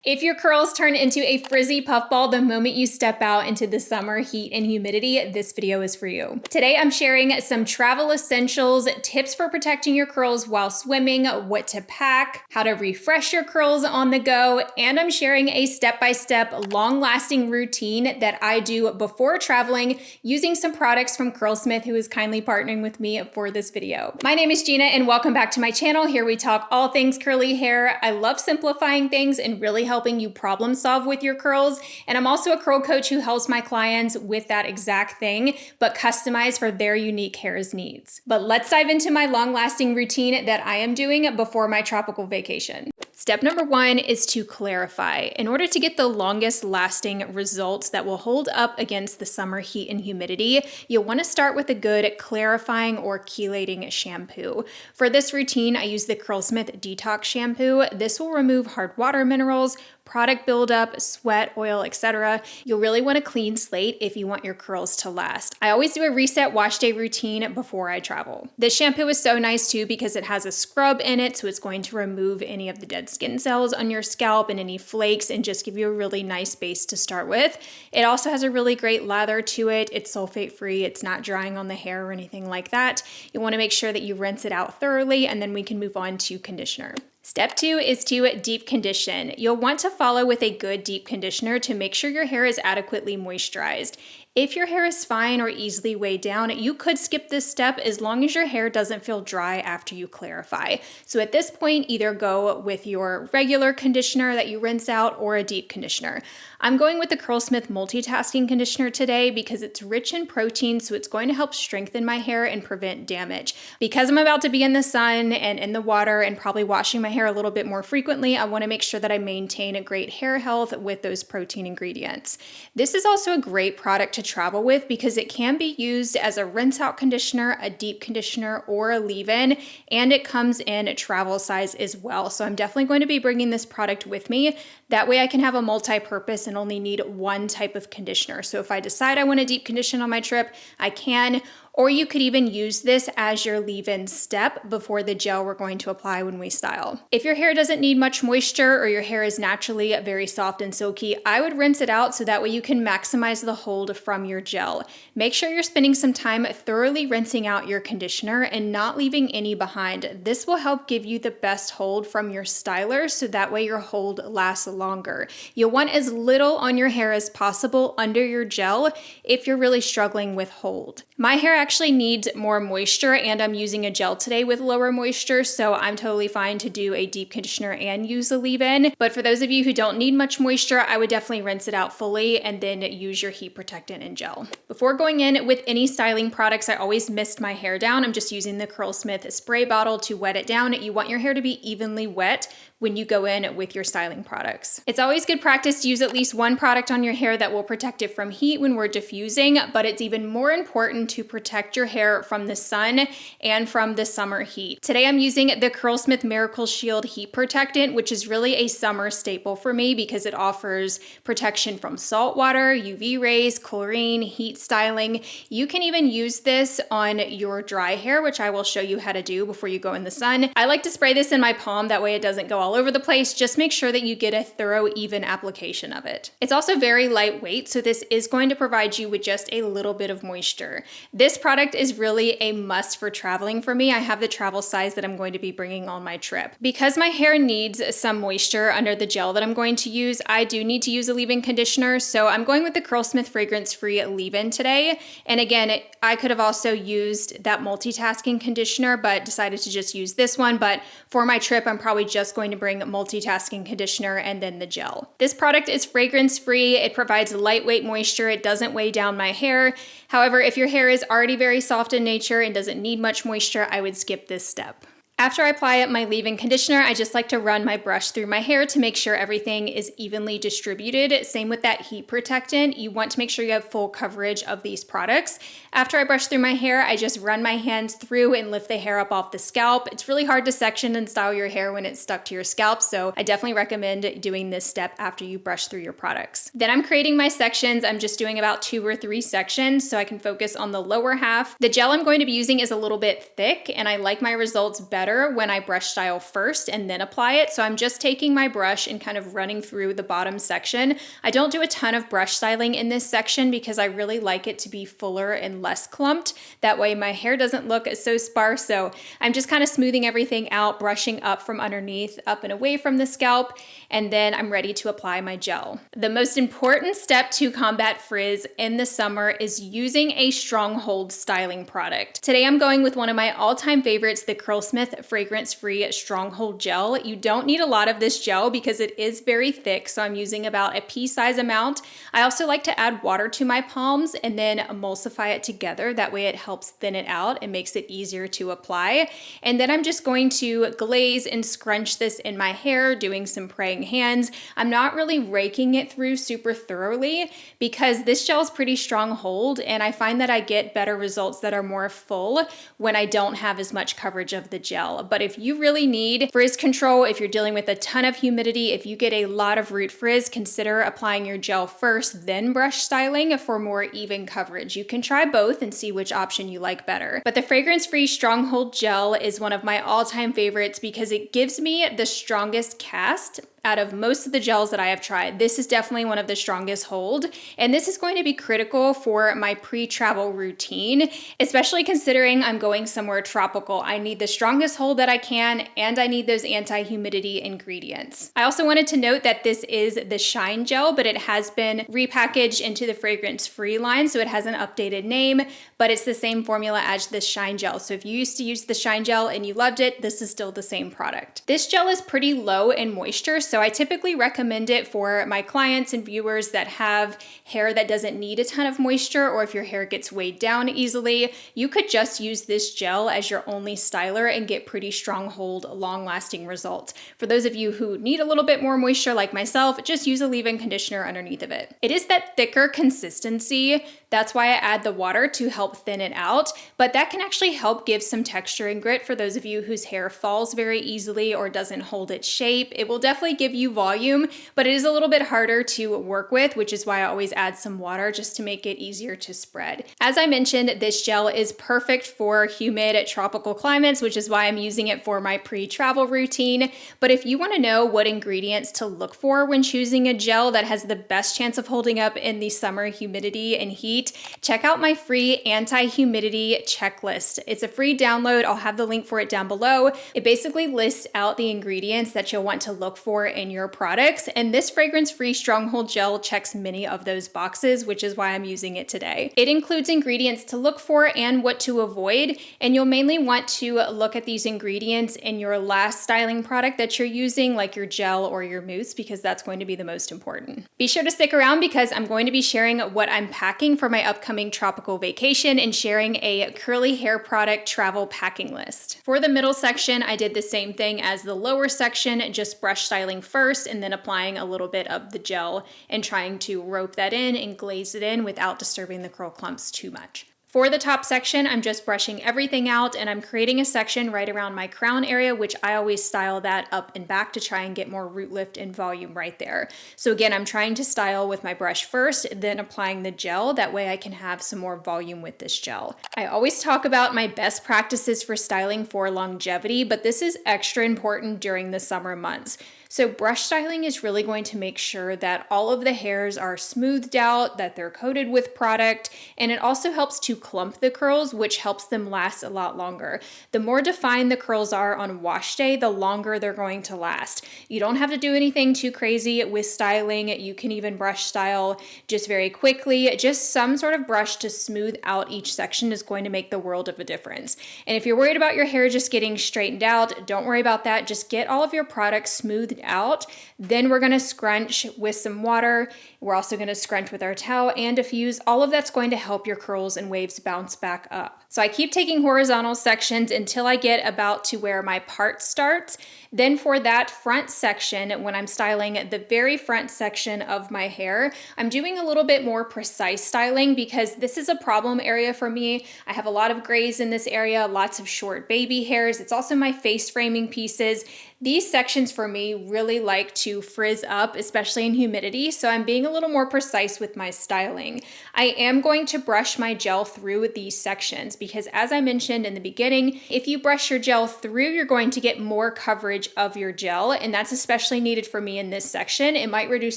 If your curls turn into a frizzy puffball the moment you step out into the summer heat and humidity, this video is for you. Today I'm sharing some travel essentials, tips for protecting your curls while swimming, what to pack, how to refresh your curls on the go, and I'm sharing a step-by-step long-lasting routine that I do before traveling using some products from Curlsmith, who is kindly partnering with me for this video. My name is Gina and welcome back to my channel. Here we talk all things curly hair. I love simplifying things and really helping you problem solve with your curls. And I'm also a curl coach who helps my clients with that exact thing, but customized for their unique hair's needs. But let's dive into my long-lasting routine that I am doing before my tropical vacation. Step number one is to clarify. In order to get the longest lasting results that will hold up against the summer heat and humidity, you'll want to start with a good clarifying or chelating shampoo. For this routine, I use the Curlsmith Detox Shampoo. This will remove hard water minerals, product buildup, sweat, oil, etc. You'll really want a clean slate if you want your curls to last. I always do a reset wash day routine before I travel. This shampoo is so nice too because it has a scrub in it, so it's going to remove any of the dead skin cells on your scalp and any flakes and just give you a really nice base to start with. It also has a really great lather to it. It's sulfate free. It's not drying on the hair or anything like that. You want to make sure that you rinse it out thoroughly, and then we can move on to conditioner. Step two is to deep condition. You'll want to follow with a good deep conditioner to make sure your hair is adequately moisturized. If your hair is fine or easily weighed down, you could skip this step as long as your hair doesn't feel dry after you clarify. So at this point, either go with your regular conditioner that you rinse out or a deep conditioner. I'm going with the Curlsmith multitasking conditioner today because it's rich in protein, so it's going to help strengthen my hair and prevent damage. Because I'm about to be in the sun and in the water and probably washing my hair a little bit more frequently, I want to make sure that I maintain a great hair health with those protein ingredients. This is also a great product to travel with because it can be used as a rinse out conditioner, a deep conditioner, or a leave-in, and it comes in a travel size as well. So I'm definitely going to be bringing this product with me. That way I can have a multi-purpose and only need one type of conditioner. So if I decide I want to deep condition on my trip, I can. Or you could even use this as your leave-in step before the gel we're going to apply when we style. If your hair doesn't need much moisture or your hair is naturally very soft and silky, I would rinse it out so that way you can maximize the hold from your gel. Make sure you're spending some time thoroughly rinsing out your conditioner and not leaving any behind. This will help give you the best hold from your styler so that way your hold lasts longer. You'll want as little on your hair as possible under your gel if you're really struggling with hold. My hair actually needs more moisture and I'm using a gel today with lower moisture, so I'm totally fine to do a deep conditioner and use a leave-in. But for those of you who don't need much moisture, I would definitely rinse it out fully and then use your heat protectant and gel. Before going in with any styling products, I always mist my hair down. I'm just using the Curlsmith spray bottle to wet it down. You want your hair to be evenly wet when you go in with your styling products. It's always good practice to use at least one product on your hair that will protect it from heat when we're diffusing, but it's even more important to protect your hair from the sun and from the summer heat. Today I'm using the Curlsmith Miracle Shield Heat Protectant, which is really a summer staple for me because it offers protection from salt water, UV rays, chlorine, heat styling. You can even use this on your dry hair, which I will show you how to do before you go in the sun. I like to spray this in my palm, that way it doesn't go all over the place. Just make sure that you get a thorough, even application of it. It's also very lightweight, so this is going to provide you with just a little bit of moisture. This product is really a must for traveling for me. I have the travel size that I'm going to be bringing on my trip. Because my hair needs some moisture under the gel that I'm going to use, I do need to use a leave-in conditioner, so I'm going with the Curlsmith fragrance-free leave-in today. And again, I could have also used that multitasking conditioner, but decided to just use this one. But for my trip, I'm probably just going to bring multitasking conditioner and then the gel. This product is fragrance-free. It provides lightweight moisture. It doesn't weigh down my hair. However, if your hair is already very soft in nature and doesn't need much moisture, I would skip this step. After I apply my leave-in conditioner, I just like to run my brush through my hair to make sure everything is evenly distributed. Same with that heat protectant. You want to make sure you have full coverage of these products. After I brush through my hair, I just run my hands through and lift the hair up off the scalp. It's really hard to section and style your hair when it's stuck to your scalp, so I definitely recommend doing this step after you brush through your products. Then I'm creating my sections. I'm just doing about 2 or 3 sections so I can focus on the lower half. The gel I'm going to be using is a little bit thick and I like my results better better when I brush style first and then apply it. So I'm just taking my brush and kind of running through the bottom section. I don't do a ton of brush styling in this section because I really like it to be fuller and less clumped. That way my hair doesn't look so sparse. So I'm just kind of smoothing everything out, brushing up from underneath, up and away from the scalp, and then I'm ready to apply my gel. The most important step to combat frizz in the summer is using a stronghold styling product. Today I'm going with one of my all-time favorites, the Curlsmith Fragrance-Free Stronghold Gel. You don't need a lot of this gel because it is very thick, so I'm using about a pea-size amount. I also like to add water to my palms and then emulsify it together. That way it helps thin it out and makes it easier to apply. And then I'm just going to glaze and scrunch this in my hair, doing some praying hands. I'm not really raking it through super thoroughly because this gel is pretty strong hold, and I find that I get better results that are more full when I don't have as much coverage of the gel. But if you really need frizz control, if you're dealing with a ton of humidity, if you get a lot of root frizz, consider applying your gel first, then brush styling for more even coverage. You can try both and see which option you like better. But the fragrance-free Stronghold Gel is one of my all-time favorites because it gives me the strongest cast out of most of the gels that I have tried. This is definitely one of the strongest hold, and this is going to be critical for my pre-travel routine, especially considering I'm going somewhere tropical. I need the strongest hold that I can, and I need those anti-humidity ingredients. I also wanted to note that this is the Shine Gel, but it has been repackaged into the fragrance-free line, so it has an updated name, but it's the same formula as the Shine Gel. So if you used to use the Shine Gel and you loved it, this is still the same product. This gel is pretty low in moisture, so I typically recommend it for my clients and viewers that have hair that doesn't need a ton of moisture, or if your hair gets weighed down easily, you could just use this gel as your only styler and get pretty strong hold, long-lasting results. For those of you who need a little bit more moisture like myself, just use a leave-in conditioner underneath of it. It is that thicker consistency. That's why I add the water to help thin it out, but that can actually help give some texture and grit for those of you whose hair falls very easily or doesn't hold its shape. It will definitely give you volume, but it is a little bit harder to work with, which is why I always add some water just to make it easier to spread. As I mentioned, this gel is perfect for humid tropical climates, which is why I'm using it for my pre-travel routine. But if you want to know what ingredients to look for when choosing a gel that has the best chance of holding up in the summer humidity and heat, check out my free anti-humidity checklist. It's a free download. I'll have the link for it down below. It basically lists out the ingredients that you'll want to look for in your products, and this fragrance-free Stronghold Gel checks many of those boxes, which is why I'm using it today. It includes ingredients to look for and what to avoid, and you'll mainly want to look at these ingredients in your last styling product that you're using, like your gel or your mousse, because that's going to be the most important. Be sure to stick around because I'm going to be sharing what I'm packing for my upcoming tropical vacation and sharing a curly hair product travel packing list. For the middle section, I did the same thing as the lower section, just brush styling first and then applying a little bit of the gel and trying to rope that in and glaze it in without disturbing the curl clumps too much. For the top section, I'm just brushing everything out, and I'm creating a section right around my crown area, which I always style that up and back to try and get more root lift and volume right there. So again, I'm trying to style with my brush first, then applying the gel. That way I can have some more volume with this gel. I always talk about my best practices for styling for longevity, but this is extra important during the summer months. So brush styling is really going to make sure that all of the hairs are smoothed out, that they're coated with product, and it also helps to clump the curls, which helps them last a lot longer. The more defined the curls are on wash day, the longer they're going to last. You don't have to do anything too crazy with styling. You can even brush style just very quickly. Just some sort of brush to smooth out each section is going to make the world of a difference. And if you're worried about your hair just getting straightened out, don't worry about that. Just get all of your products smoothed out. Then we're going to scrunch with some water. We're also going to scrunch with our towel and diffuse. All of that's going to help your curls and waves bounce back up. So I keep taking horizontal sections until I get about to where my part starts. Then for that front section, when I'm styling the very front section of my hair, I'm doing a little bit more precise styling because this is a problem area for me. I have a lot of grays in this area, lots of short baby hairs. It's also my face framing pieces. These sections for me really like to frizz up, especially in humidity, so I'm being a little more precise with my styling. I am going to brush my gel through these sections because, as I mentioned in the beginning, if you brush your gel through, you're going to get more coverage of your gel, and that's especially needed for me in this section. It might reduce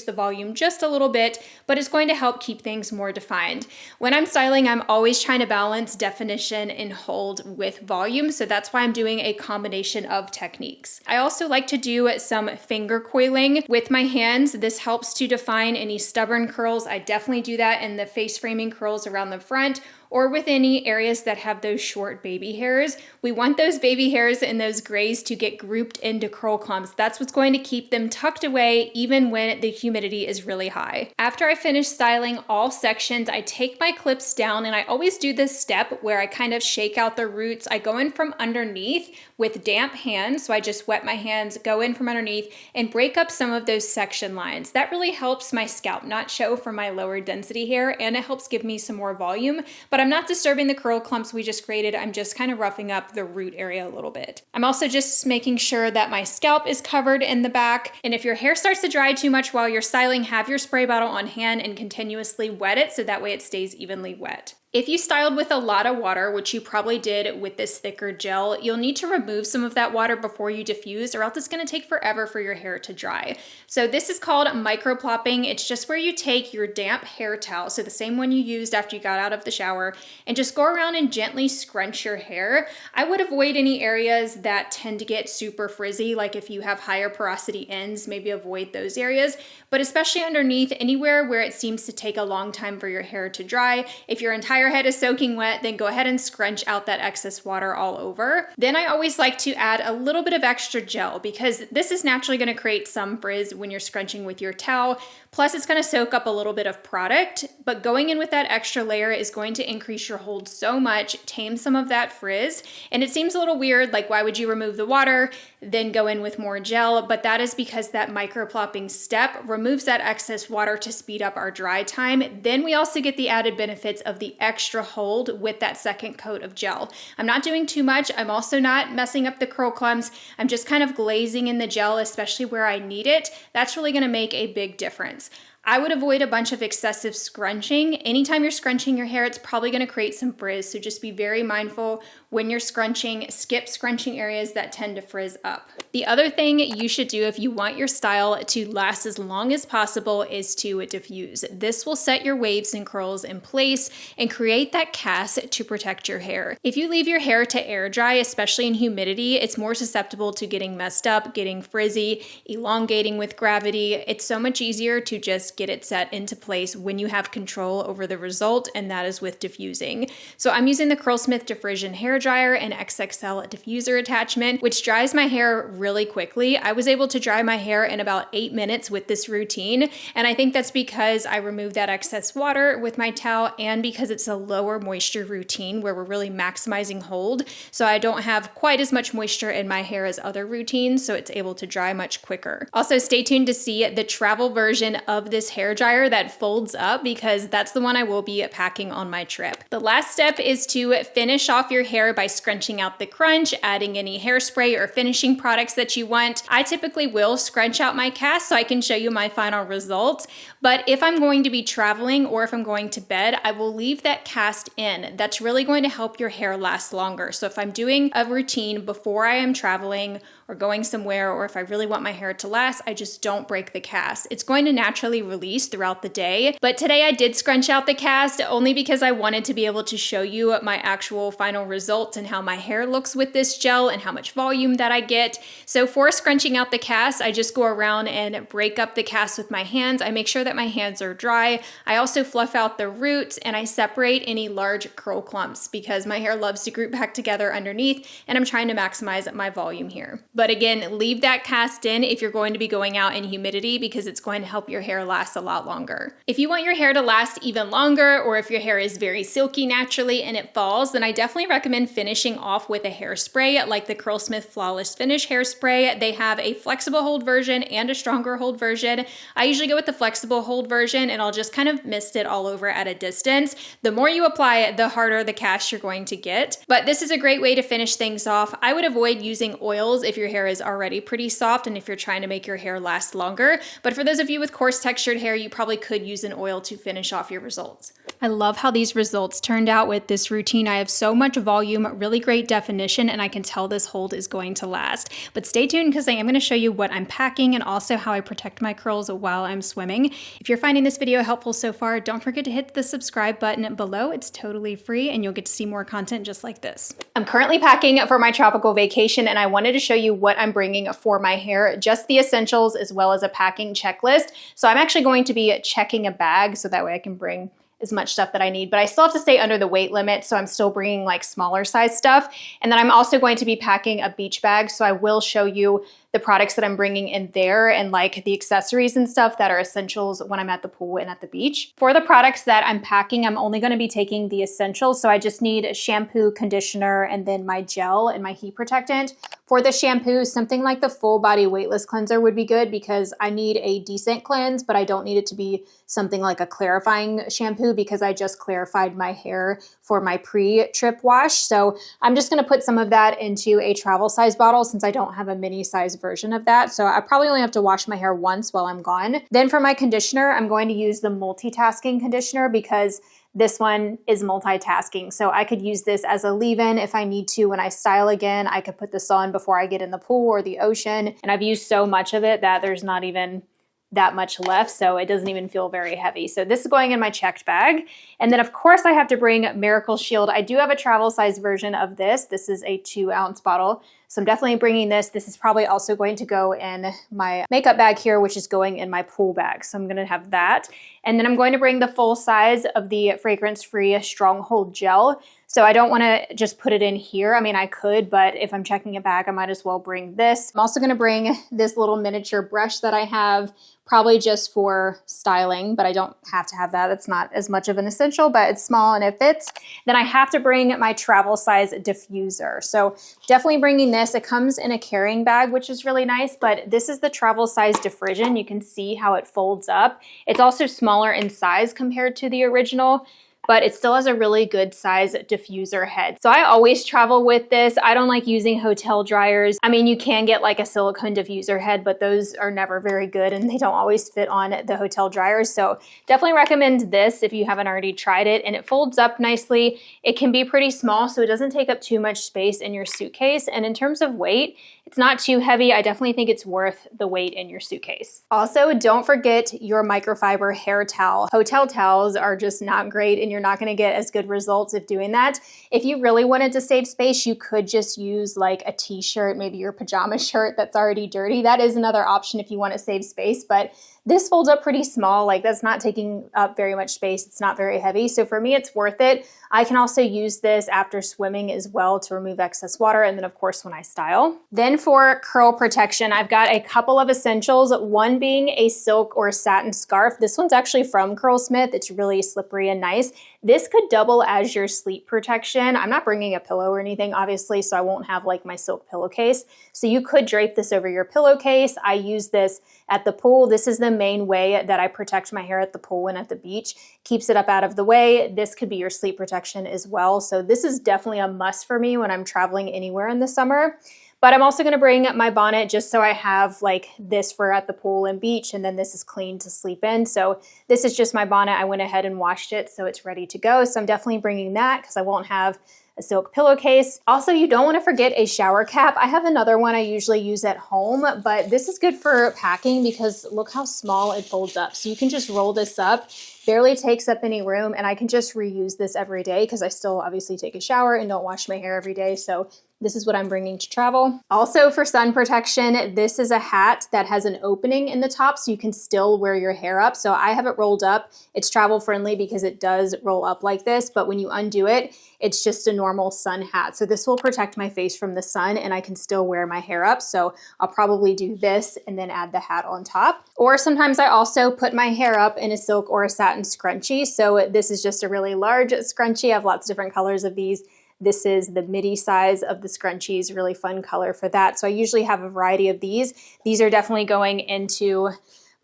the volume just a little bit, but it's going to help keep things more defined. When I'm styling, I'm always trying to balance definition and hold with volume, so that's why I'm doing a combination of techniques. I also like to do some finger coiling with my hands. This helps to define any stubborn curls. I definitely do that in the face framing curls around the front, or with any areas that have those short baby hairs. We want those baby hairs and those grays to get grouped into curl clumps. That's what's going to keep them tucked away even when the humidity is really high. After I finish styling all sections, I take my clips down, and I always do this step where I kind of shake out the roots. I go in from underneath with damp hands, so I just wet my hands, go in from underneath, and break up some of those section lines. That really helps my scalp not show for my lower density hair, and it helps give me some more volume, but I'm not disturbing the curl clumps we just created. I'm just kind of roughing up the root area a little bit. I'm also just making sure that my scalp is covered in the back, and if your hair starts to dry too much while you're styling, have your spray bottle on hand and continuously wet it so that way it stays evenly wet. If you styled with a lot of water, which you probably did with this thicker gel, you'll need to remove some of that water before you diffuse, or else it's going to take forever for your hair to dry. So this is called micro plopping. It's just where you take your damp hair towel, so the same one you used after you got out of the shower, and just go around and gently scrunch your hair. I would avoid any areas that tend to get super frizzy, like if you have higher porosity ends, maybe avoid those areas, but especially underneath, anywhere where it seems to take a long time for your hair to dry. If your entire head is soaking wet, then go ahead and scrunch out that excess water all over. Then I always like to add a little bit of extra gel because this is naturally going to create some frizz when you're scrunching with your towel. Plus it's going to soak up a little bit of product, but going in with that extra layer is going to increase your hold so much, tame some of that frizz. And it seems a little weird, like why would you remove the water, then go in with more gel? But that is because that micro plopping step removes that excess water to speed up our dry time. Then we also get the added benefits of the extra hold with that second coat of gel. I'm not doing too much. I'm also not messing up the curl clumps. I'm just kind of glazing in the gel, especially where I need it. That's really going to make a big difference. I would avoid a bunch of excessive scrunching. Anytime you're scrunching your hair, it's probably going to create some frizz, so just be very mindful when you're scrunching. Skip scrunching areas that tend to frizz up. The other thing you should do if you want your style to last as long as possible is to diffuse. This will set your waves and curls in place and create that cast to protect your hair. If you leave your hair to air dry, especially in humidity, it's more susceptible to getting messed up, getting frizzy, elongating with gravity. It's so much easier to just get it set into place when you have control over the result, and that is with diffusing. So I'm using the Curlsmith Diffusion hair dryer and XXL diffuser attachment, which dries my hair really quickly. I was able to dry my hair in about 8 minutes with this routine, and I think that's because I removed that excess water with my towel and because it's a lower moisture routine where we're really maximizing hold. So I don't have quite as much moisture in my hair as other routines, so it's able to dry much quicker. Also, stay tuned to see the travel version of this hair dryer that folds up because that's the one I will be packing on my trip. The last step is to finish off your hair by scrunching out the crunch, adding any hairspray or finishing products that you want. I typically will scrunch out my cast so I can show you my final results, but if I'm going to be traveling or if I'm going to bed, I will leave that cast in. That's really going to help your hair last longer. So if I'm doing a routine before I am traveling or going somewhere, or if I really want my hair to last, I just don't break the cast. It's going to naturally release throughout the day. But today I did scrunch out the cast only because I wanted to be able to show you my actual final results and how my hair looks with this gel and how much volume that I get. So for scrunching out the cast, I just go around and break up the cast with my hands. I make sure that my hands are dry. I also fluff out the roots and I separate any large curl clumps because my hair loves to group back together underneath, and I'm trying to maximize my volume here. But again, leave that cast in if you're going to be going out in humidity because it's going to help your hair last a lot longer. If you want your hair to last even longer, or if your hair is very silky naturally and it falls, then I definitely recommend finishing off with a hairspray like the Curlsmith Flawless Finish hairspray. They have a flexible hold version and a stronger hold version. I usually go with the flexible hold version and I'll just kind of mist it all over at a distance. The more you apply it, the harder the cast you're going to get. But this is a great way to finish things off. I would avoid using oils if you're your hair is already pretty soft and if you're trying to make your hair last longer. But for those of you with coarse textured hair, you probably could use an oil to finish off your results. I love how these results turned out with this routine. I have so much volume, really great definition, and I can tell this hold is going to last. But stay tuned because I am going to show you what I'm packing and also how I protect my curls while I'm swimming. If you're finding this video helpful so far, don't forget to hit the subscribe button below. It's totally free and you'll get to see more content just like this. I'm currently packing for my tropical vacation and I wanted to show you what I'm bringing for my hair, just the essentials as well as a packing checklist. So I'm actually going to be checking a bag so that way I can bring as much stuff that I need, but I still have to stay under the weight limit, so I'm still bringing like smaller size stuff. And then I'm also going to be packing a beach bag, so I will show you the products that I'm bringing in there and like the accessories and stuff that are essentials when I'm at the pool and at the beach. For the products that I'm packing, I'm only going to be taking the essentials, so I just need shampoo, conditioner, and then my gel and my heat protectant. For the shampoo, something like the full body weightless cleanser would be good because I need a decent cleanse, but I don't need it to be something like a clarifying shampoo because I just clarified my hair for my pre-trip wash. So I'm just going to put some of that into a travel size bottle since I don't have a mini size version of that. So I probably only have to wash my hair once while I'm gone. Then for my conditioner, I'm going to use the multitasking conditioner because this one is multitasking. So I could use this as a leave-in if I need to when I style again. I could put this on before I get in the pool or the ocean. And I've used so much of it that there's not even that much left, so it doesn't even feel very heavy. So this is going in my checked bag. And then of course I have to bring Miracle Shield. I do have a travel size version of this. This is a 2-ounce bottle. So I'm definitely bringing this. This is probably also going to go in my makeup bag here, which is going in my pool bag. So I'm going to have that. And then I'm going to bring the full size of the fragrance-free Stronghold Gel. So I don't want to just put it in here. I mean, I could, but if I'm checking a bag, I might as well bring this. I'm also going to bring this little miniature brush that I have, probably just for styling, but I don't have to have that. It's not as much of an essential, but it's small and it fits. Then I have to bring my travel size diffuser. So definitely bringing this. It comes in a carrying bag, which is really nice, but this is the travel size diffusion. You can see how it folds up. It's also smaller in size compared to the original, but it still has a really good size diffuser head. So I always travel with this. I don't like using hotel dryers. I mean, you can get like a silicone diffuser head, but those are never very good and they don't always fit on the hotel dryers. So definitely recommend this if you haven't already tried it. And it folds up nicely. It can be pretty small, so it doesn't take up too much space in your suitcase. And in terms of weight, it's not too heavy. I definitely think it's worth the weight in your suitcase. Also, don't forget your microfiber hair towel. Hotel towels are just not great and you're not going to get as good results if doing that. If you really wanted to save space, you could just use like a t-shirt, maybe your pajama shirt that's already dirty. That is another option if you want to save space, but this folds up pretty small, like that's not taking up very much space. It's not very heavy. So for me, it's worth it. I can also use this after swimming as well to remove excess water. And then of course, when I style. Then for curl protection, I've got a couple of essentials, one being a silk or satin scarf. This one's actually from Curlsmith. It's really slippery and nice. This could double as your sleep protection. I'm not bringing a pillow or anything, obviously, so I won't have like my silk pillowcase. So you could drape this over your pillowcase. I use this at the pool. This is the main way that I protect my hair at the pool and at the beach. Keeps it up out of the way. This could be your sleep protection as well. So this is definitely a must for me when I'm traveling anywhere in the summer. But I'm also going to bring my bonnet just so I have like this for at the pool and beach, and then this is clean to sleep in. So this is just my bonnet. I went ahead and washed it, so it's ready to go. So I'm definitely bringing that because I won't have a silk pillowcase. Also, you don't want to forget a shower cap. I have another one I usually use at home, but this is good for packing because look how small it folds up. So you can just roll this up, barely takes up any room, and I can just reuse this every day because I still obviously take a shower and don't wash my hair every day. So this is what I'm bringing to travel. Also for sun protection, this is a hat that has an opening in the top so you can still wear your hair up. So I have it rolled up. It's travel friendly because it does roll up like this, but when you undo it, it's just a normal sun hat. So this will protect my face from the sun and I can still wear my hair up. So I'll probably do this and then add the hat on top. Or sometimes I also put my hair up in a silk or a satin scrunchie. So this is just a really large scrunchie. I have lots of different colors of these. This is the midi size of the scrunchies, really fun color for that. So I usually have a variety of these. These are definitely going into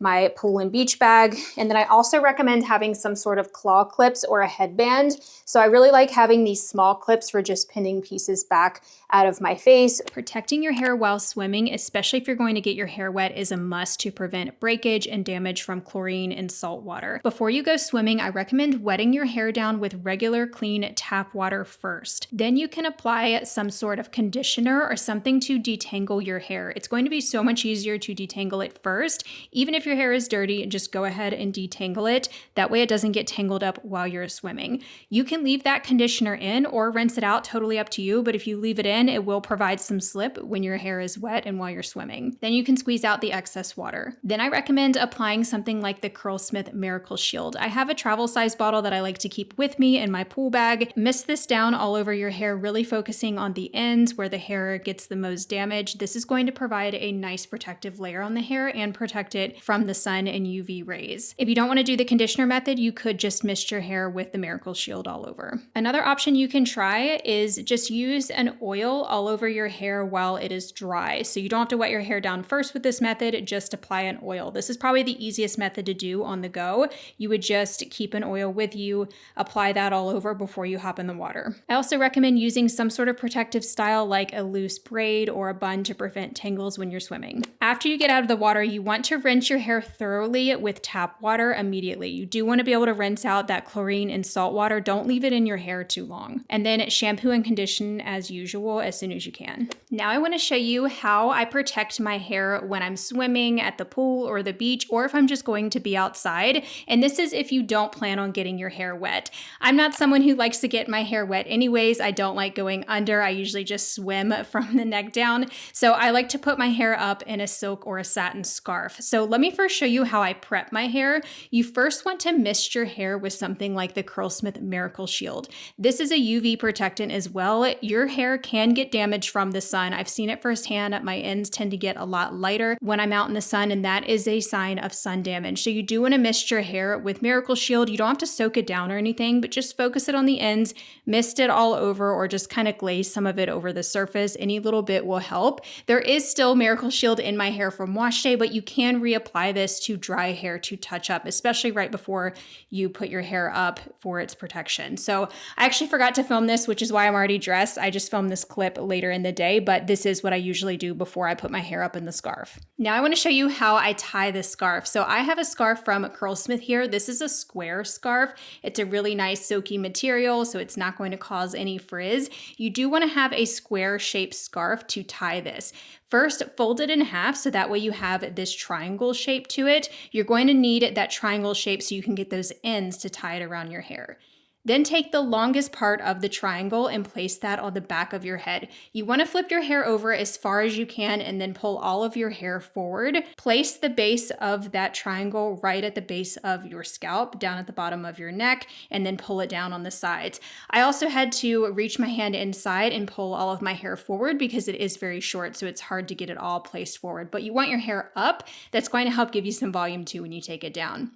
my pool and beach bag. And then I also recommend having some sort of claw clips or a headband. So I really like having these small clips for just pinning pieces back out of my face. Protecting your hair while swimming, especially if you're going to get your hair wet, is a must to prevent breakage and damage from chlorine and salt water. Before you go swimming, I recommend wetting your hair down with regular clean tap water first. Then you can apply some sort of conditioner or something to detangle your hair. It's going to be so much easier to detangle it first. Even if your hair is dirty, just go ahead and detangle it. That way it doesn't get tangled up while you're swimming. You can leave that conditioner in or rinse it out, totally up to you, but if you leave it in, it will provide some slip when your hair is wet and while you're swimming. Then you can squeeze out the excess water. Then I recommend applying something like the Curlsmith Miracle Shield. I have a travel size bottle that I like to keep with me in my pool bag. Mist this down all over your hair, really focusing on the ends where the hair gets the most damage. This is going to provide a nice protective layer on the hair and protect it from the sun and UV rays. If you don't want to do the conditioner method, you could just mist your hair with the Miracle Shield all over. Another option you can try is just use an oil all over your hair while it is dry. So you don't have to wet your hair down first with this method, just apply an oil. This is probably the easiest method to do on the go. You would just keep an oil with you, apply that all over before you hop in the water. I also recommend using some sort of protective style like a loose braid or a bun to prevent tangles when you're swimming. After you get out of the water, you want to rinse your hair thoroughly with tap water immediately. You do want to be able to rinse out that chlorine and salt water. Don't leave it in your hair too long. And then shampoo and condition as usual as soon as you can. Now I want to show you how I protect my hair when I'm swimming at the pool or the beach, or if I'm just going to be outside. And this is if you don't plan on getting your hair wet. I'm not someone who likes to get my hair wet anyways. I don't like going under. I usually just swim from the neck down. So I like to put my hair up in a silk or a satin scarf. So let me first show you how I prep my hair. You first want to mist your hair with something like the Curlsmith Miracle Shield. This is a UV protectant as well. Your hair can get damaged from the sun. I've seen it firsthand. My ends tend to get a lot lighter when I'm out in the sun, and that is a sign of sun damage. So you do want to mist your hair with Miracle Shield. You don't have to soak it down or anything, but just focus it on the ends, mist it all over, or just kind of glaze some of it over the surface. Any little bit will help. There is still Miracle Shield in my hair from wash day, but you can reapply this to dry hair to touch up, especially right before you put your hair up for its protection. So I actually forgot to film this, which is why I'm already dressed. I just filmed this clip later in the day, but this is what I usually do before I put my hair up in the scarf. Now I want to show you how I tie this scarf. So I have a scarf from Curlsmith here. This is a square scarf. It's a really nice silky material, so it's not going to cause any frizz. You do want to have a square shaped scarf to tie this. First, fold it in half so that way you have this triangle shape to it. You're going to need that triangle shape so you can get those ends to tie it around your hair. Then take the longest part of the triangle and place that on the back of your head. You want to flip your hair over as far as you can and then pull all of your hair forward. Place the base of that triangle right at the base of your scalp, down at the bottom of your neck, and then pull it down on the sides. I also had to reach my hand inside and pull all of my hair forward because it is very short, so it's hard to get it all placed forward. But you want your hair up. That's going to help give you some volume too when you take it down.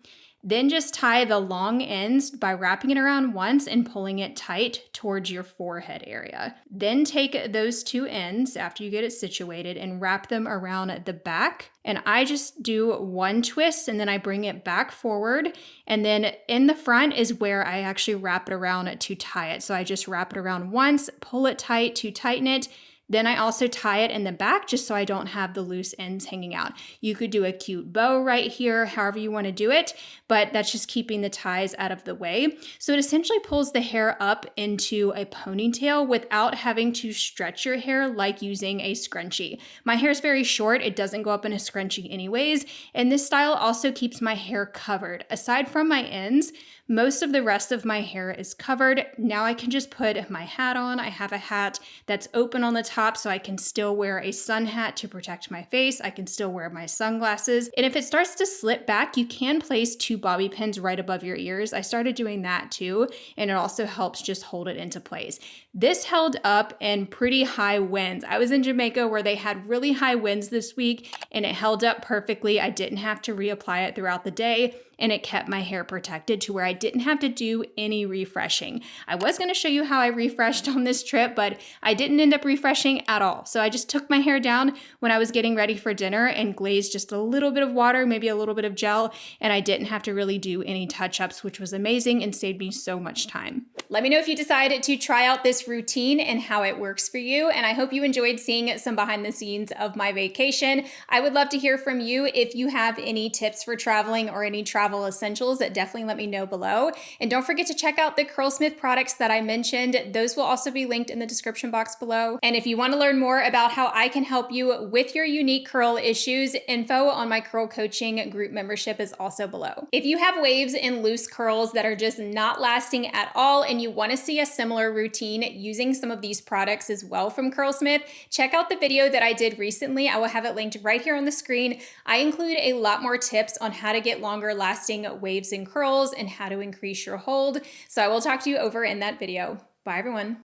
Then just tie the long ends by wrapping it around once and pulling it tight towards your forehead area. Then take those two ends after you get it situated and wrap them around the back. And I just do one twist and then I bring it back forward. And then in the front is where I actually wrap it around to tie it. So I just wrap it around once, pull it tight to tighten it. Then I also tie it in the back just so I don't have the loose ends hanging out. You could do a cute bow right here, however you want to do it, but that's just keeping the ties out of the way. So it essentially pulls the hair up into a ponytail without having to stretch your hair like using a scrunchie. My hair is very short. It doesn't go up in a scrunchie anyways. And this style also keeps my hair covered. Aside from my ends, most of the rest of my hair is covered. Now I can just put my hat on. I have a hat that's open on the top so I can still wear a sun hat to protect my face. I can still wear my sunglasses. And if it starts to slip back, you can place 2 bobby pins right above your ears. I started doing that too, and it also helps just hold it into place. This held up in pretty high winds. I was in Jamaica where they had really high winds this week and it held up perfectly. I didn't have to reapply it throughout the day. And it kept my hair protected to where I didn't have to do any refreshing. I was going to show you how I refreshed on this trip, but I didn't end up refreshing rushing at all. So I just took my hair down when I was getting ready for dinner and glazed just a little bit of water, maybe a little bit of gel, and I didn't have to really do any touch-ups, which was amazing and saved me so much time. Let me know if you decided to try out this routine and how it works for you, and I hope you enjoyed seeing some behind the scenes of my vacation. I would love to hear from you. If you have any tips for traveling or any travel essentials, definitely let me know below. And don't forget to check out the Curlsmith products that I mentioned. Those will also be linked in the description box below. And if you want to learn more about how I can help you with your unique curl issues, info on my curl coaching group membership is also below. If you have waves and loose curls that are just not lasting at all and you want to see a similar routine using some of these products as well from Curlsmith, check out the video that I did recently. I will have it linked right here on the screen. I include a lot more tips on how to get longer lasting waves and curls and how to increase your hold. So I will talk to you over in that video. Bye everyone.